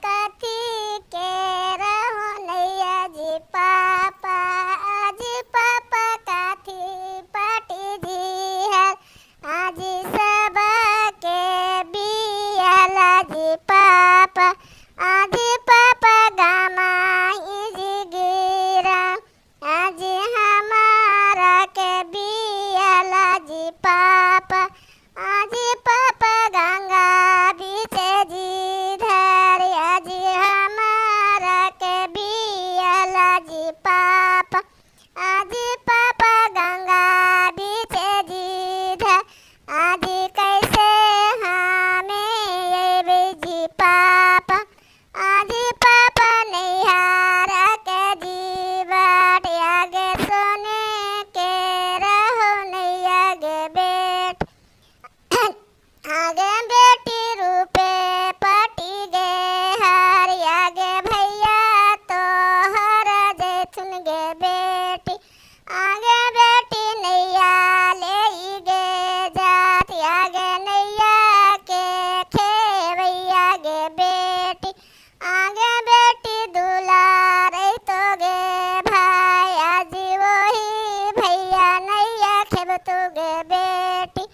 कथी के रहो नैया जी पापा, आज पापा कथी पाटी जी है, आज सब के बियाला जी पापा, आज पापा गमाई जी गिरा, आज हमारा के बियाला जी पापा, आज पापा गंगा बीचे जी धर, आज हमारा के बियाला जी पापा, आज पापा गंगा बीचे जी धर, आज कैसे हमें ये जी पापा, आज पापा नैहारा के जीवट, आगे सोने के रहो नैया गे बेट, आगे बेटी रूपे पटी गे हर, आगे भैया तो हर जैथुन गे बेटी, आगे बेटी नैया ले गे जात, आगे नैया के खेवैया गे बेटी, आगे बेटी दुलार तो गे भाई, आज वही भैया नैया खेब तो गे बेटी,